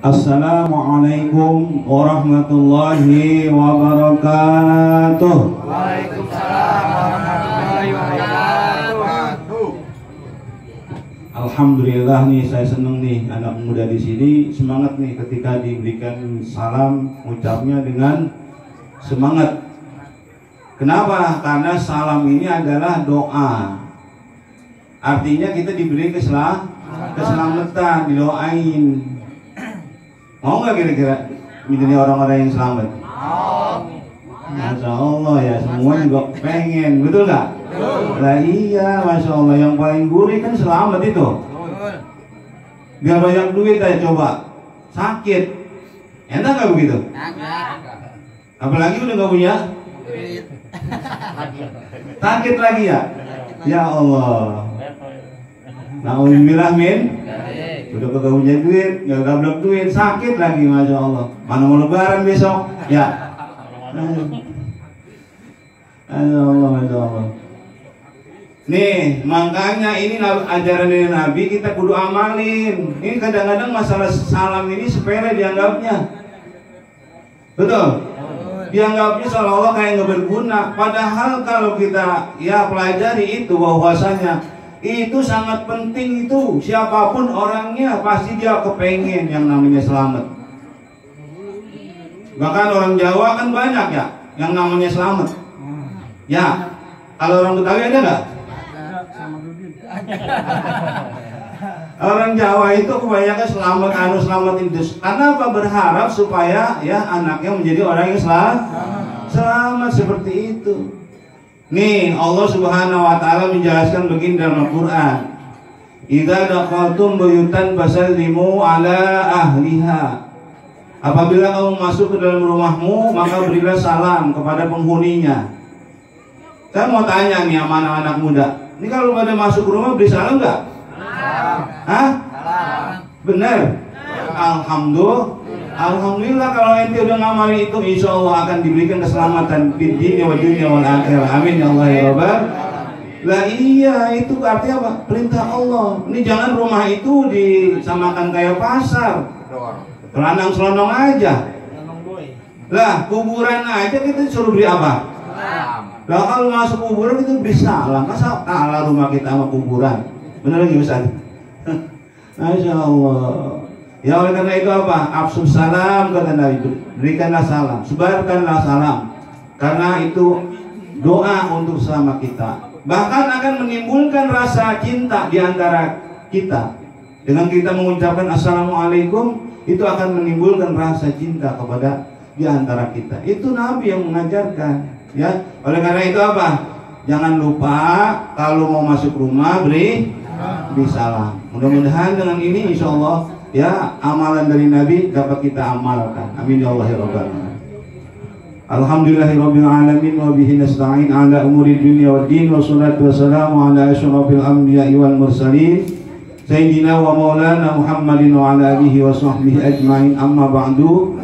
Assalamualaikum warahmatullahi wabarakatuh. Waalaikumsalam warahmatullahi wabarakatuh. Alhamdulillah nih, saya seneng nih anak muda di sini semangat nih ketika diberikan salam, ucapnya dengan semangat. Kenapa? Karena salam ini adalah doa. Artinya kita diberi keselamatan, didoain. Mau nggak kira-kira menjadi orang-orang yang selamat? Masya Allah ya, semua juga pengen, betul nggak? Lah iya, Masya Allah, yang paling gurih kan selamat itu. Biar banyak duit aja coba, sakit, enak nggak begitu? Apalagi udah nggak punya, sakit lagi ya? Ya Allah. Nauzubillah min. Udah kagak punya duit, nggak gablok duit, sakit lagi, Masya Allah. Mana mau lebaran besok? Ya. Masya Allah, Masya Allah. Nih, makanya ini ajaran dari Nabi, kita kudu amalin. Ini kadang-kadang masalah salam ini sepele dianggapnya. Betul? Dianggapnya seolah-olah kayak nggak berguna. Padahal kalau kita pelajari itu bahwasanya itu sangat penting itu. Siapapun orangnya pasti dia kepengen yang namanya selamat. Bahkan orang Jawa kan banyak ya yang namanya selamat. Ya, kalau orang Betawi ada nggak? Orang Jawa itu kebanyakan selamat, selamat itu. Karena apa? Berharap supaya anaknya menjadi orang yang selamat seperti itu. Nih, Allah Subhanahu wa taala menjelaskan begini dalam Al-Qur'an. Idza dakhaltum buyutan fasallimu ala ahliha. Apabila kamu masuk ke dalam rumahmu, maka berilah salam kepada penghuninya. Saya mau tanya nih sama anak-anak muda. Ini kalau pada masuk rumah beri salam enggak? Hah? Benar? Alhamdulillah kalau ente udah ngamali itu, insya Allah akan diberikan keselamatan di dunia wa dunia wal akhirah. Amin ya Allah ya Rabbal. Lah iya, itu artinya apa? Perintah Allah. Ini jangan rumah itu disamakan kayak pasar, telanang-selonong aja. Lah kuburan aja kita disuruh beri apa? Lah kalau masuk kuburan itu bisa salam. Masa kalah rumah kita sama kuburan? Benar lagi Ustaz? Masya Allah. Ya oleh karena itu apa? Afsus salam kata Nabi, berikanlah salam, sebarkanlah salam. Karena itu doa untuk sesama kita. Bahkan akan menimbulkan rasa cinta di antara kita. Dengan kita mengucapkan Assalamualaikum, itu akan menimbulkan rasa cinta kepada di antara kita. Itu Nabi yang mengajarkan. Ya, oleh karena itu apa? Jangan lupa kalau mau masuk rumah beri salam. Mudah-mudahan dengan ini insya Allah amalan dari Nabi dapat kita amalkan. Amin ya Allah ya Rabbal alamin. Alhamdulillahirabbil alamin wa bihi nasta'in ala umuri dunya waddin wa salatu wassalamu ala asyrafil anbiya'i wal mursalin sayyidina wa maulana Muhammadin wa ala alihi wa sahbihi ajmain. Amma ba'du.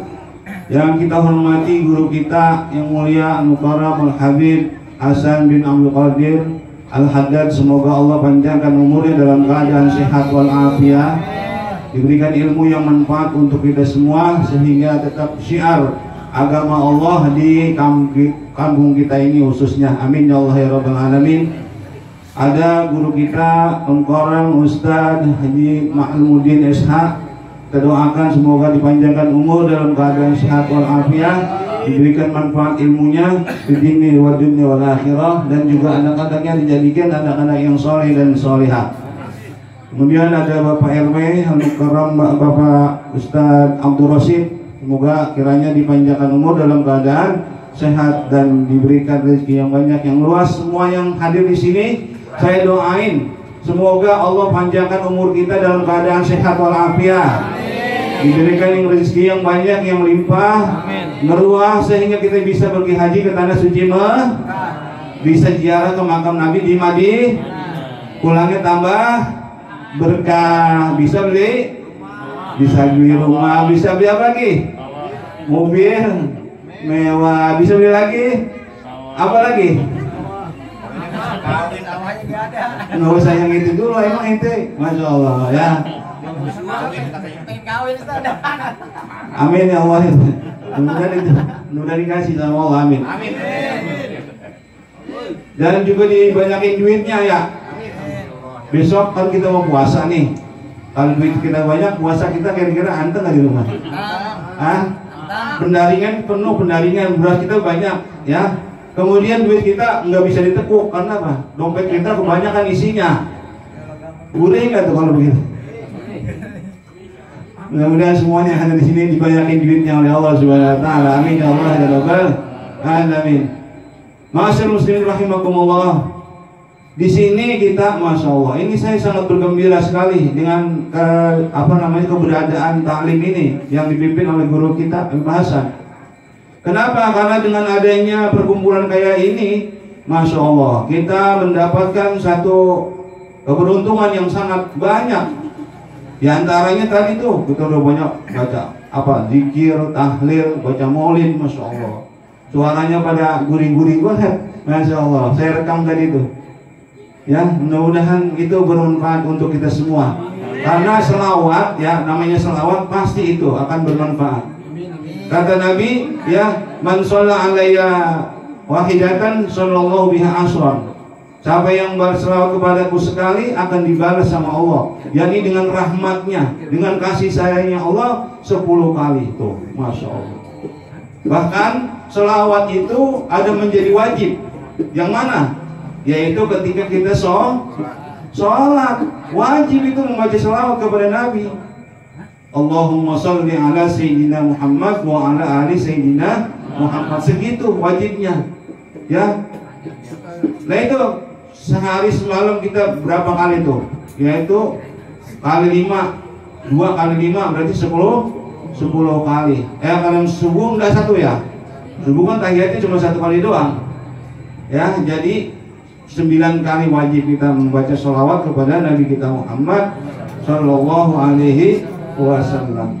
Yang kita hormati guru kita yang mulia Al-Mukarram Al-Habib Hasan bin Abdul Qadir Al-Haddad, semoga Allah panjangkan umurnya dalam keadaan sehat wal afiat, diberikan ilmu yang manfaat untuk kita semua sehingga tetap syiar agama Allah di kampung kita ini khususnya. Amin ya Allah ya Rabbal alamin. Ada guru kita Al-Mukarram Ustaz Haji Mahmudin Ishaq, kita doakan semoga dipanjangkan umur dalam keadaan sehat wal afiat, diberikan manfaat ilmunya di dunia wa dunia wal akhirah, dan juga anak-anaknya dijadikan anak-anak yang soleh dan solehah. Kemudian ada Bapak RW Al-Mukarram Bapak Ustadz Abdul Rasid, semoga kiranya dipanjangkan umur dalam keadaan sehat dan diberikan rezeki yang banyak yang luas. Semua yang hadir di sini saya doain semoga Allah panjangkan umur kita dalam keadaan sehat walafiat, diberikan yang rezeki yang banyak yang melimpah, meruah sehingga kita bisa pergi haji ke tanah suci bisa ziarah ke makam Nabi di Madinah, pulangnya tambah berkah, bisa beli rumah, bisa beli apa lagi? Mobil mewah, bisa beli lagi apa lagi? Nggak usah yang itu dulu, emang ente, masya Allah ya. Pengen kawin Ustaz. Amin ya Allah. Mudah dikasih sama Allah, amin. Amin. Dan juga dibanyakin duitnya ya. Besok kan kita mau puasa nih. Kalau duit kita banyak, puasa kita kira-kira anteng nggak di rumah? Pendaringan penuh, pendaringan, beras kita banyak ya. Kemudian duit kita nggak bisa ditekuk karena apa? Dompet kita kebanyakan isinya. Gurih nggak tuh kalau begitu? Mudah-mudahan semuanya yang ada di sini dibanyakin duitnya oleh Allah Subhanahu Wa Taala. Amin ya Allah ya Rabbal Alamin. Ma'asyiral muslimin rahimakumullah. Di sini kita, masya Allah, ini saya sangat bergembira sekali dengan keberadaan taklim ini yang dipimpin oleh guru kita Ibnu Hasan. Kenapa? Karena dengan adanya perkumpulan kayak ini, masya Allah, kita mendapatkan satu keberuntungan yang sangat banyak. Di antaranya tadi tuh kita udah banyak baca zikir, tahlil, baca maulid, masya Allah. Suaranya pada gurih-gurih banget, masya Allah. Saya rekam tadi tuh. Ya, mudah-mudahan itu bermanfaat untuk kita semua. Karena selawat, ya, namanya selawat pasti itu akan bermanfaat. Kata Nabi, ya, man shalla alayya wahidatan sallallahu biha asran. Siapa yang berselawat kepadaku sekali akan dibalas sama Allah, yakni dengan rahmatnya, dengan kasih sayangnya Allah 10 kali tuh, masya Allah. Bahkan selawat itu ada menjadi wajib. Yang mana? Yaitu ketika kita sholat, wajib itu membaca selawat kepada Nabi. Allahumma sholli ala sayyidina Muhammad wa ala ali sayyidina Muhammad. Segitu wajibnya. Ya. Nah itu sehari semalam kita berapa kali tuh? Yaitu kali 5. 2 kali 5 berarti 10 kali. Kalau subuh enggak 1 ya. Subuh kan tahiyatnya cuma 1 kali doang. Ya, jadi 9 kali wajib kita membaca sholawat kepada Nabi kita Muhammad Sallallahu Alaihi Wasallam.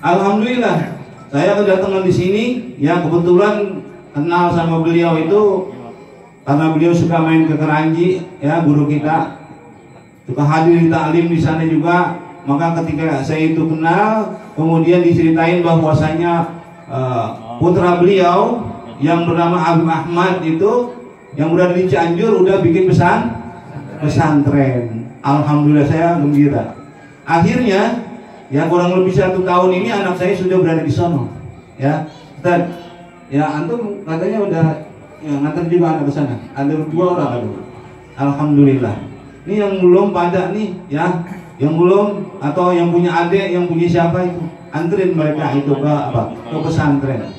Alhamdulillah, saya kedatangan di sini. Ya, kebetulan kenal sama beliau itu karena beliau suka main ke Keranji, ya, guru kita suka hadir di taklim di sana juga. Maka ketika saya itu kenal, kemudian diceritain bahwasanya putra beliau yang bernama Abu Ahmad itu yang berada di Cianjur udah bikin pesantren. Alhamdulillah saya gembira. Akhirnya ya kurang lebih 1 tahun ini anak saya sudah berada di sono. Ya, dan ya antum katanya udah ya, ngantar juga anak ke sana. Ada 2 orang aduh. Alhamdulillah. Ini yang belum pada nih ya, yang belum atau yang punya adik, yang punya siapa itu, anterin mereka itu ke pesantren.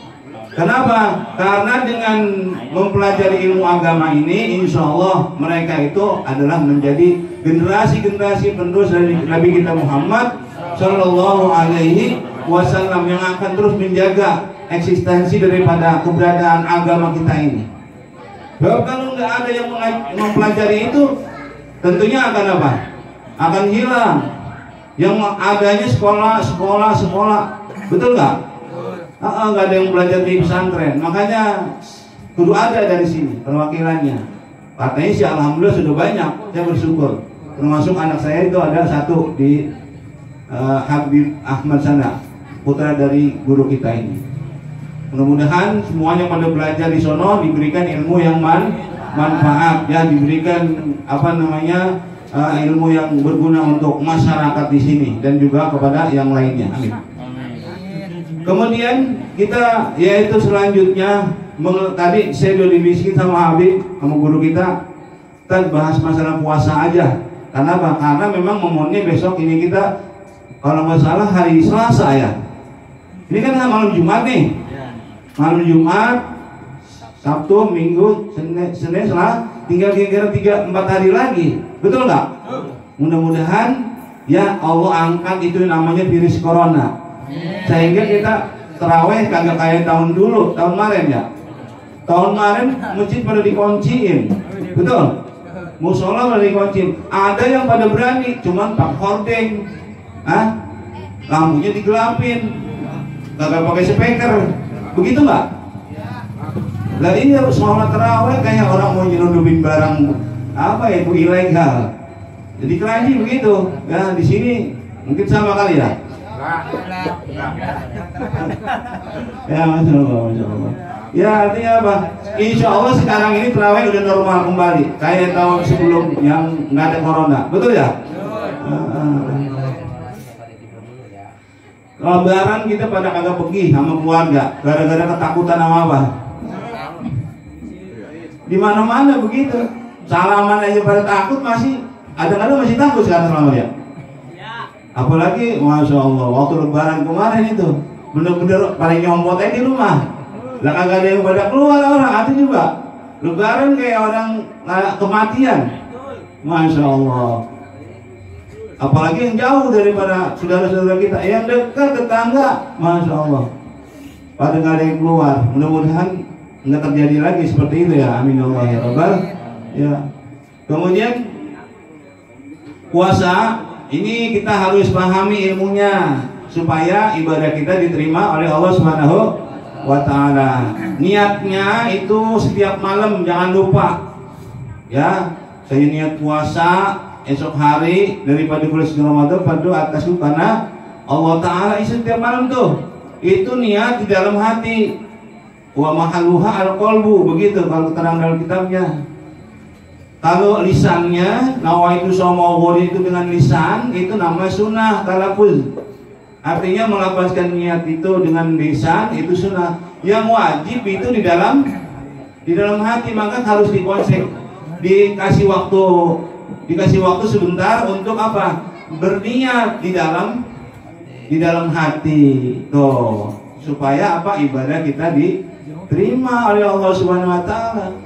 Kenapa? Karena dengan mempelajari ilmu agama ini, insya Allah mereka itu adalah menjadi generasi-generasi penerus dari Nabi kita Muhammad Sallallahu Alaihi Wasallam yang akan terus menjaga eksistensi daripada keberadaan agama kita ini. Bahwa kalau nggak ada yang mempelajari itu, tentunya akan apa? Akan hilang. Yang adanya sekolah. Betul nggak? Nggak ada yang belajar di pesantren, makanya kudu ada dari sini perwakilannya. Katanya sih alhamdulillah sudah banyak, saya bersyukur. Termasuk anak saya itu ada 1 di Habib Ahmad sana, putra dari guru kita ini. Mudah-mudahan semuanya pada belajar di sono diberikan ilmu yang manfaat, ya, diberikan ilmu yang berguna untuk masyarakat di sini dan juga kepada yang lainnya. Amin. Kemudian kita yaitu selanjutnya tadi saya sudah dibisikin sama Habib, sama guru kita bahas masalah puasa aja. Karena apa? Karena memang momennya besok ini kita kalau nggak salah hari Selasa ya. Ini kan malam Jumat nih. Malam Jumat, Sabtu, Minggu, Senin, Selasa, tinggal kira-kira 3-4 hari lagi. Betul nggak? Mudah-mudahan ya Allah angkat itu namanya virus corona. Sehingga kita terawih kagak kayak tahun kemarin ya. Tahun kemarin masjid pada dikunciin, betul? Musola pada dikunciin. Ada yang pada berani, cuman pakai hordeng, lampunya digelapin, kagak pakai speaker, begitu nggak? Lah ini sholat terawih kayak orang mau nyelundupin barang itu ilegal. Jadi keraji begitu. Ya di sini mungkin sama kali ya. Ya masya Allah. Ya artinya apa? Insya Allah sekarang ini terawih udah normal kembali. Kayak tahun sebelum yang nggak ada corona, betul ya? Lebaran kita pada kagak pergi sama keluarga, gara-gara ketakutan sama apa? Di mana-mana begitu. Salaman aja pada takut masih. Ada-ada masih takut sekarang selama ya. Apalagi masya Allah waktu lebaran kemarin itu bener-bener paling nyompot aja di rumah. Lah kagak ada yang pada keluar orang. Ada juga lebaran kayak orang kematian. Masya Allah. Apalagi yang jauh daripada saudara-saudara kita, yang dekat tetangga, masya Allah. Pada nggak ada yang keluar. Mudah-mudahan nggak terjadi lagi seperti itu ya. Amin ya Allah ya Rabbal. Ya. Kemudian puasa ini kita harus pahami ilmunya supaya ibadah kita diterima oleh Allah Subhanahu wa Ta'ala. Niatnya itu setiap malam jangan lupa. Ya, saya niat puasa esok hari daripada bulan Ramadan berdoa atas karena Allah Ta'ala setiap malam tuh. Itu niat di dalam hati. Wa mahalluha al-qalbu, begitu kalau terang dalam kitabnya. Kalau lisannya nawaitu shomawori itu dengan lisan itu nama sunnah talafuz. Artinya melafazkan niat itu dengan lisan itu sunnah. Yang wajib itu di dalam hati, maka harus dikonsep. Dikasih waktu sebentar untuk apa? Berniat di dalam hati. Tuh, supaya apa? Ibadah kita diterima oleh Allah Subhanahu wa Ta'ala.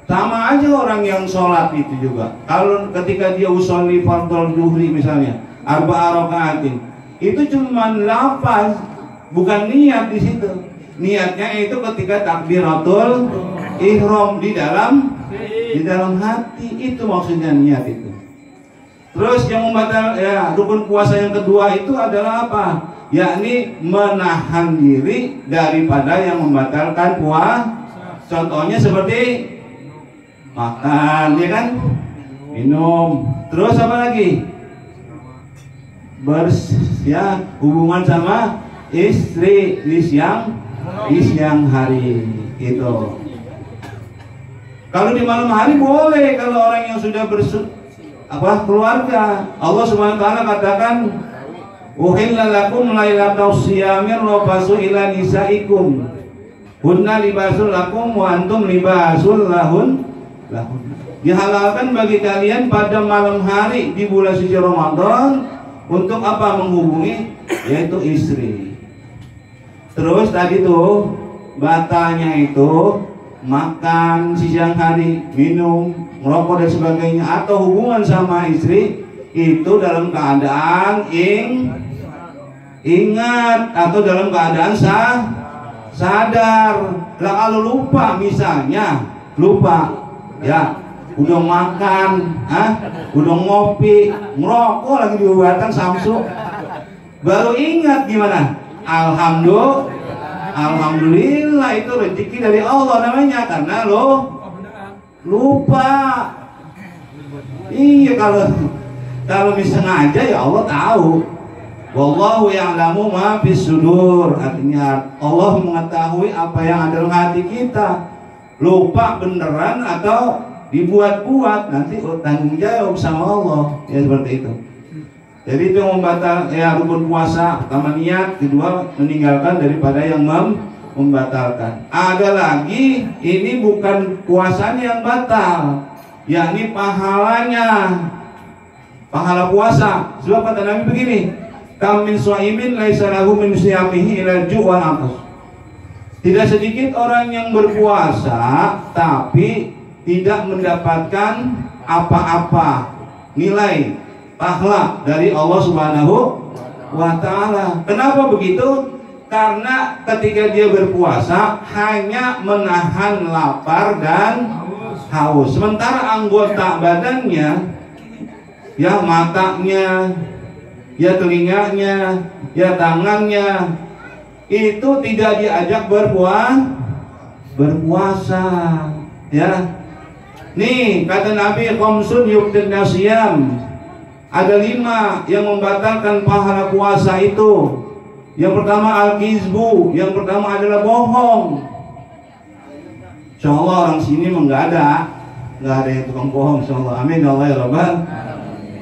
Sama aja orang yang sholat itu juga. Kalau ketika dia usolli fardhu zuhri misalnya, arba'a rakaatin, itu cuma lafaz, bukan niat di situ. Niatnya itu ketika takbiratul ihram di dalam hati, itu maksudnya niat itu. Terus yang rukun puasa yang kedua itu adalah apa? Yakni menahan diri daripada yang membatalkan puasa. Contohnya seperti makan, ya kan? Minum. Terus apa lagi? Hubungan sama istri di siang hari itu. Kalau di malam hari boleh kalau orang yang sudah keluarga. Allah Subhanahu wa Ta'ala katakan uhilla lakum lailatus siyamir rafasu ila nisaikum hunna libasul lakum wa antum libasul lahun. Dihalalkan bagi kalian pada malam hari di bulan suci Ramadan untuk apa? Menghubungi, yaitu istri. Terus tadi tuh batalnya itu makan siang hari, minum, merokok dan sebagainya, atau hubungan sama istri itu dalam keadaan ingat atau dalam keadaan sadar. Lah kalau lupa misalnya ya udah makan, udah ngopi, ngerokok lagi diobatan samsu, baru ingat gimana? Alhamdulillah itu rezeki dari Allah namanya, karena lo lupa. Iya, kalau bisa sengaja ya Allah tahu. Wallahu ya'lamu ma fis sudur, artinya Allah mengetahui apa yang ada dalam hati kita. Lupa beneran atau dibuat-buat, nanti tanggung jawab sama Allah, ya seperti itu. Jadi itu yang rukun puasa, pertama niat, kedua meninggalkan daripada yang membatalkan. Ada lagi, ini bukan puasanya yang batal, yakni pahalanya, pahala puasa. Sebab kata Nabi begini, kam min shaimin laisa lahu min siyamihi ila ju' wal 'atas. Tidak sedikit orang yang berpuasa tapi tidak mendapatkan apa-apa nilai pahala dari Allah Subhanahu wa Ta'ala. Kenapa begitu? Karena ketika dia berpuasa hanya menahan lapar dan haus. Sementara anggota badannya, ya matanya, ya telinganya, ya tangannya, itu tidak diajak berpuasa, ya. Nih kata Nabi, khamsun yuqtin nasyam, Ada 5 yang membatalkan pahala puasa itu. Yang pertama al-kizbu, yang pertama adalah bohong. Insyaallah orang sini enggak ada yang tukang bohong, insyaallah. Amin ya Allah ya Rabbal.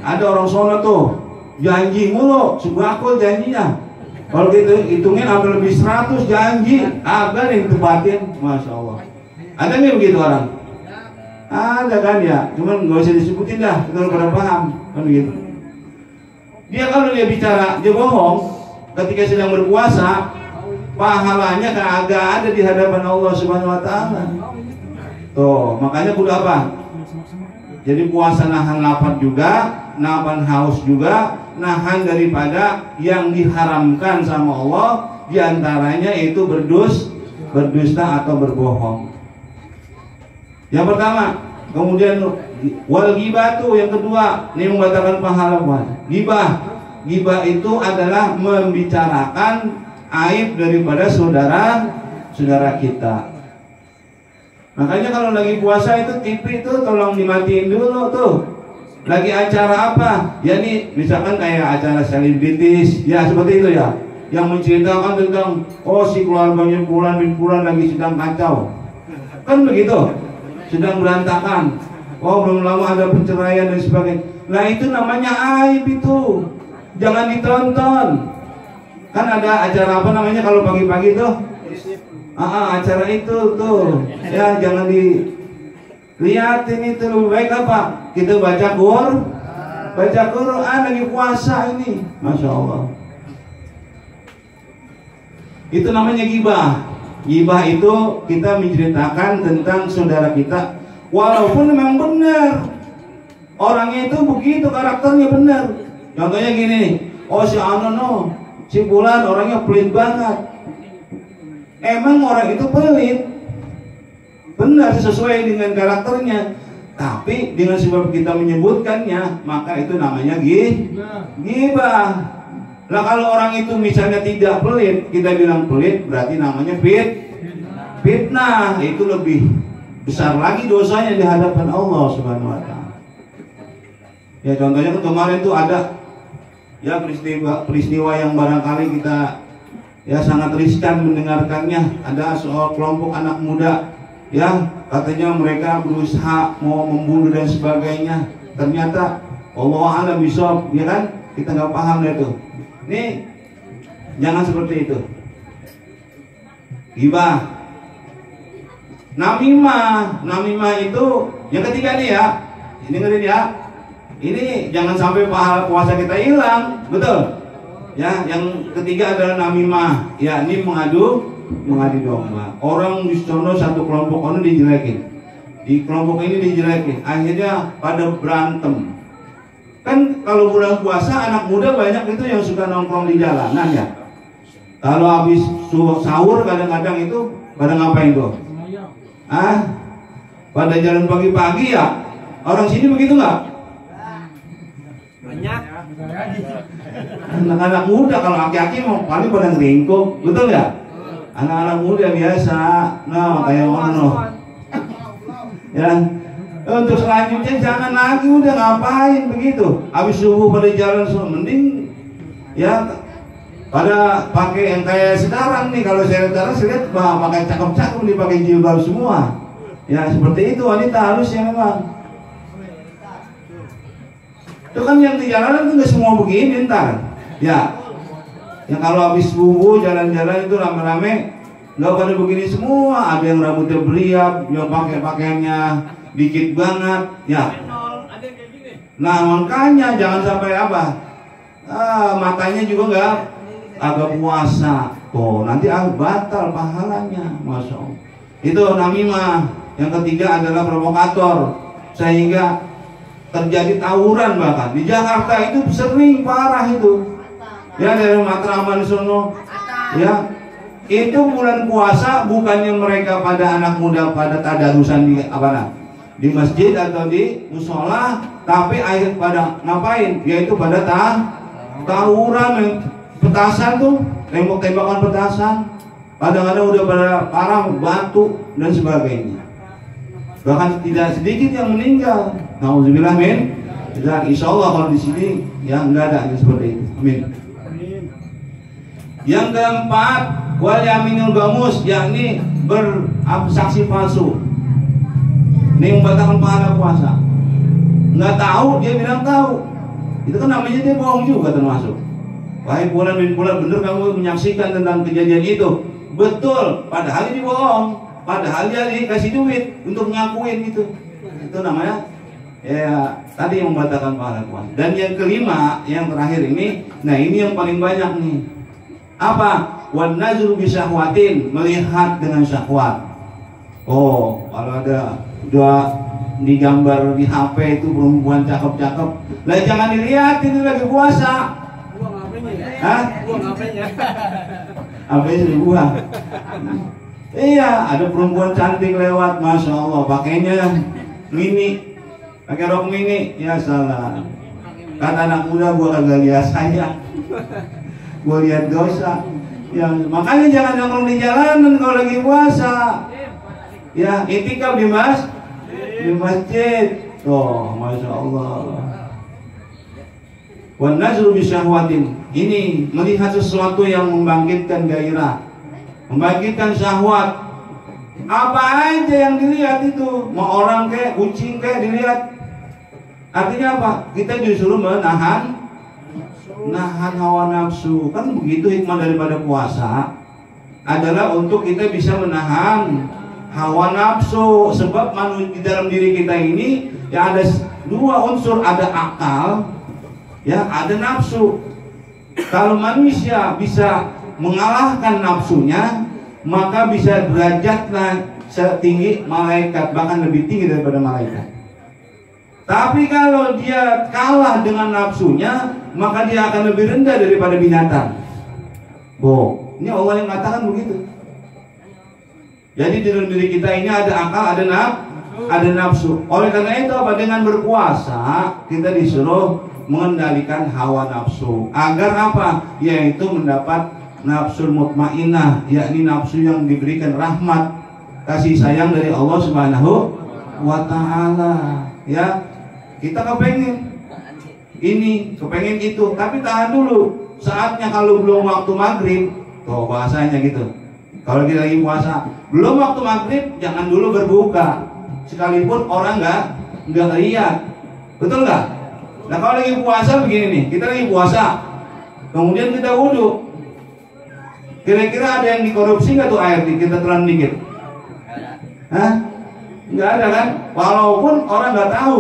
Ada orang sono tuh janji mulu, sebakul janjinya. Kalau gitu hitungin hampir lebih 100 janji, agar yang tepatin, masya Allah. Ada nggak begitu orang? Ada kan ya, cuman nggak usah disebutin dah, kita udah pada paham kan begitu. Dia kalau dia bicara dia bohong ketika sedang berpuasa, pahalanya kagak ada di hadapan Allah Subhanahu Wa Taala. Tuh makanya kudu apa? Jadi puasa nahan lapar juga, nahan haus juga, nahan daripada yang diharamkan sama Allah, diantaranya itu berdusta atau berbohong. Yang pertama, kemudian wal ghibatu yang kedua, ini membatalkan pahala puasa. Ghibah itu adalah membicarakan aib daripada saudara kita. Makanya kalau lagi puasa itu TV itu tolong dimatiin dulu tuh. Lagi acara apa? Ya nih misalkan kayak acara selebritis, ya seperti itu ya. Yang menceritakan tentang si keluarganya Fulan bin Fulan lagi sedang kacau. Kan begitu? Sedang berantakan. Belum lama ada perceraian dan sebagainya. Nah itu namanya aib itu. Jangan ditonton. Kan ada acara apa namanya kalau pagi-pagi tuh? Acara itu tuh. Ya jangan dilihatin itu. Lebih baik apa? Kita baca Quran lagi puasa ini. Masya Allah. Itu namanya ghibah. Ghibah itu kita menceritakan tentang saudara kita, walaupun memang benar orangnya itu begitu, karakternya benar. Contohnya gini, si Anono, si Bulan orangnya pelit banget. Emang orang itu pelit, benar sesuai dengan karakternya. Tapi dengan sebab kita menyebutkannya, maka itu namanya ghibah. Nah kalau orang itu misalnya tidak pelit, kita bilang pelit, berarti namanya fitnah. Itu lebih besar lagi dosanya di hadapan Allah Subhanahu Wa Taala. Ya contohnya kemarin itu ada ya peristiwa yang barangkali kita ya sangat riskan mendengarkannya. Ada soal kelompok anak muda, ya katanya mereka berusaha mau membunuh dan sebagainya. Ternyata Allah a'lam bishawab, ya kan? Kita nggak paham itu. Nih, jangan seperti itu. Ghibah. Namimah itu yang ketiga nih ya. Ini ngeri ya. Ini jangan sampai pahala puasa kita hilang, betul? Ya, yang ketiga adalah namimah. Ya, ini mengadu domba. Orang di sono satu kelompok ono dijelekin. Di kelompok ini dijelekin. Akhirnya pada berantem. Kan kalau bulan puasa anak muda banyak itu yang suka nongkrong di jalanan ya. Kalau habis sahur kadang-kadang itu pada ngapain tuh? Pada jalan pagi-pagi ya. Orang sini begitu nggak? Banyak. Anak-anak muda kalau aki-aki mau paling pada ngeringkuk, betul ya? Anak-anak muda biasa, kayak ono. Ya. Untuk selanjutnya jangan lagi udah ngapain begitu. Habis subuh pada jalan mending ya pada pakai yang kayak sekarang nih. Kalau saya lihat pakai cakep-cakep nih, pakai jilbab semua. Ya seperti itu wanita harusnya memang. Itu kan yang di jalanan itu nggak semua begini ntar. Ya. Yang kalau habis subuh jalan-jalan itu rame-rame nggak pada begini semua. Ada yang rambutnya beriak, yang pakai pakaiannya dikit banget, ya. Nah makanya jangan sampai apa, matanya juga nggak agak puasa, tuh nanti batal pahalanya, masya Allah. Itu namimah. Yang ketiga adalah provokator, sehingga terjadi tawuran bahkan di Jakarta itu sering parah itu. Ya dari Matraman sono, ya. Itu bulan puasa bukannya mereka pada anak muda pada tadarusan di di masjid atau di musola, tapi akhir pada ngapain? Yaitu pada tawuran, petasan tuh, tembak-tembakan petasan. Kadang-kadang udah pada parah, batu dan sebagainya. Bahkan tidak sedikit yang meninggal. Nauzubillah min Dan insya Allah kalau di sini yang nggak ada yang seperti itu. Amin. Yang keempat, wal yaminul gamus, yakni bersaksi palsu. Ini membatalkan pahala puasa. Nggak tahu, dia bilang tahu. Itu kan namanya dia bohong juga termasuk. Wahai fulan bin fulan, benar kamu menyaksikan tentang kejadian itu? Betul, padahal ini bohong. Padahal dia dikasih duit untuk ngakuin itu. Itu namanya ya tadi yang membatalkan pahala puasa. Dan yang kelima, yang terakhir ini, nah ini yang paling banyak nih. Apa? Wan nazru bi syahwatin, melihat dengan syahwat. Oh, kalau ada udah digambar di HP itu perempuan cakep-cakep, lah jangan dilihat, itu lagi puasa. Buang HP-nya. Hah? Buang HP-nya. HP-nya dibuang. Iya, ada perempuan cantik lewat, masya Allah, pakainya mini, pakai rok mini, ya salah. Kata anak muda, gua kagak lihat saya, gua lihat dosa. Ya, makanya jangan nongkrong di jalanan kalau lagi puasa. Ya, itikaf di masjid. Oh, masya Allah. Wan nazru bi syahwatin. Ini melihat sesuatu yang membangkitkan gairah, membangkitkan syahwat. Apa aja yang dilihat itu, mau orang kayak kucing kayak dilihat. Artinya apa? Kita disuruh menahan hawa nafsu. Kan begitu hikmah daripada puasa adalah untuk kita bisa menahan hawa nafsu. Sebab di dalam diri kita ini ya ada dua unsur, ada akal, ya ada nafsu. Kalau manusia bisa mengalahkan nafsunya, maka bisa derajatnya setinggi malaikat, bahkan lebih tinggi daripada malaikat. Tapi kalau dia kalah dengan nafsunya, maka dia akan lebih rendah daripada binatang. Ini Allah yang katakan begitu. Jadi di dalam diri kita ini ada akal, ada nafsu. Oleh karena itu apa? Dengan berpuasa kita disuruh mengendalikan hawa nafsu. Agar apa? Yaitu mendapat nafsul mutmainnah, yakni nafsu yang diberikan rahmat, kasih sayang dari Allah Subhanahu wa Ta'ala. Ya, kita kepengen ini, kepengen itu, tapi tahan dulu. Saatnya kalau belum waktu maghrib, tuh bahasanya gitu. Kalau kita lagi puasa, belum waktu maghrib, jangan dulu berbuka. Sekalipun orang nggak lihat, betul nggak? Nah kalau lagi puasa begini nih, kita lagi puasa, kemudian kita wudhu. Kira-kira ada yang dikorupsi nggak tuh air kita telan dikit? Hah? Nggak ada kan? Walaupun orang nggak tahu.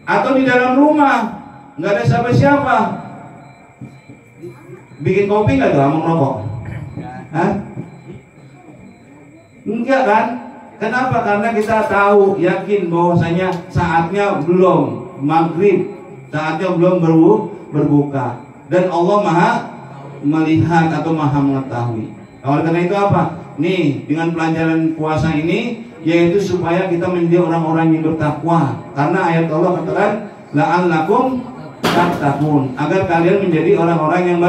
Atau di dalam rumah nggak ada siapa-siapa, bikin kopi nggak tuh sama ngerokok? Hah? Enggak kan? Kenapa? Karena kita tahu, yakin bahwasanya saatnya belum maghrib, saatnya belum berbuka, dan Allah maha melihat atau maha mengetahui. Oleh karena itu apa? Nih, dengan pelajaran puasa ini, yaitu supaya kita menjadi orang-orang yang bertakwa. Karena ayat Allah katakan, la'allakum tattaqun, agar kalian menjadi orang-orang yang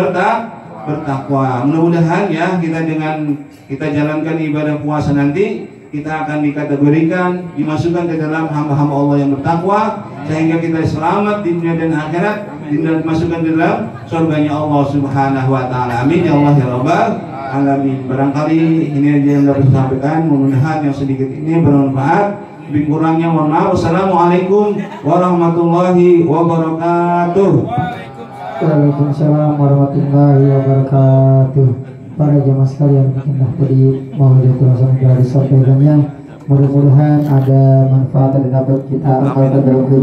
bertakwa. Mudah-mudahan ya kita jalankan ibadah puasa nanti, kita akan dikategorikan, dimasukkan ke dalam hamba-hamba Allah yang bertakwa, sehingga kita selamat di dunia dan akhirat, dan dimasukkan di dalam surganya Allah Subhanahu wa Ta'ala. Amin ya Allah ya Rabbal alamin. Barangkali ini aja yang dapat saya sampaikan, mudah-mudahan yang sedikit ini bermanfaat. Lebih kurangnya mohon maaf. Wassalamualaikum warahmatullahi wabarakatuh. Waalaikumsalam warahmatullahi wabarakatuh. Para jemaah sekalian, indah tadi Maulidul Rasul dari sampaikannya, mudah-mudahan ada manfaat dan dapat kita amalkan dalam